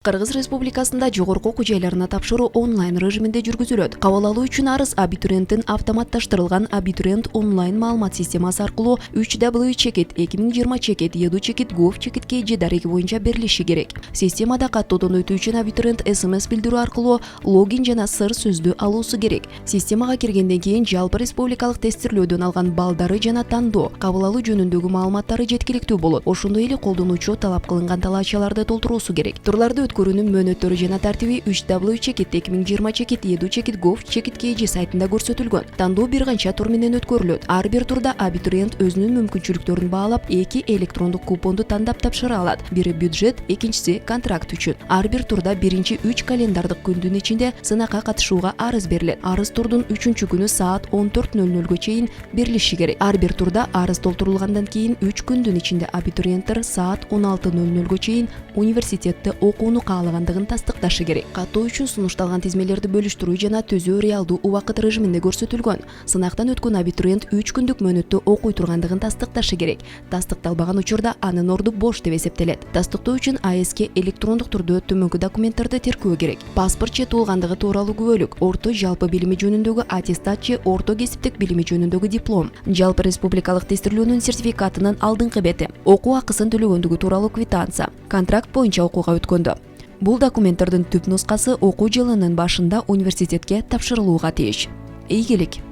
Кыргыз Республикасында жогорку окуу жайларына тапшыруу онлайн режиминде жүргүзүлөт. Кабыл алуу үчүн арыз абитуриенттин автоматташтырылган абитуриент онлайн маалымат системасы аркылуу 3w.cheket2020.cheket.edu.cheket.gov.cheket.kg дареги боюнча берилиши керек. Системада каттоодон өтүү үчүн абитуриент СМС билдирүү аркылуу логин жана сыр сөздү алуусу керек. Системага киргенден кийин жалпы республикалык тестирлөөдөн алган балдары жана тандоо, кабыл алуу жөнүндөгү маалыматтары жеткиликтүү болот. Ошондой эле колдонуучу талап кылынган талаачаларды толтуруусу керек. Турларды өткөрүүнүн мөөнөттөрү жана тартиби 3w.cheket2020.cheket.edu.cheket.gov.cheket.kg сайтында көрсөтүлгөн. Тандоо бир канча тур менен өткөрүлөт. Ар бир турда абитуриент өзүнүн мүмкүнчүлүктөрүн баалап 2 электрондук купонду тандап тапшыра алат. Бири бюджет, экинчиси контракт үчүн. Ар бир турда биринчи 3 календардык күндүн ичинде сынакка катышууга арыз берилет. Арыз турдун 3-күнү саат 14:00 чейин берилиши керек. Ар бир турда арыз толтурулгандан кийин 3 күндүн ичинде абитуриенттер саат 16:00 чейин университетте окууну каалагандыгын тастыкташы керек. Каттоо үчүн сунушталган тизмелерди бөлүштүрүү жана түзүү реалдуу убакыт режиминде көрсөтүлгөн. Сынактан өткөн абитуриент 3 күндүк мөөнөттө окуй тургандыгын тастыкташы керек. Тастыкталбаган учурда анын орду бош деп эсептелет. Тастыктоо үчүн АЭСке электрондук түрдө төмөнкү документтерди тиркөө керек. Паспорт же туулгандыгы тууралуу күбөлүк, орто жалпы билими жөнүндөгү аттестат же орто кесиптик билими жөнүндөгү диплом, жалпы республикалык тестирлөөнүн сертификатынын алдыңкы бети, окуу акысын төлөгөндүгү тууралуу квитанция, контракт боюнча окууга өткөндө. Бул документтердин түп нускасы окуу жылынын башында университетке тапшырылууга тийиш. Ийгилик.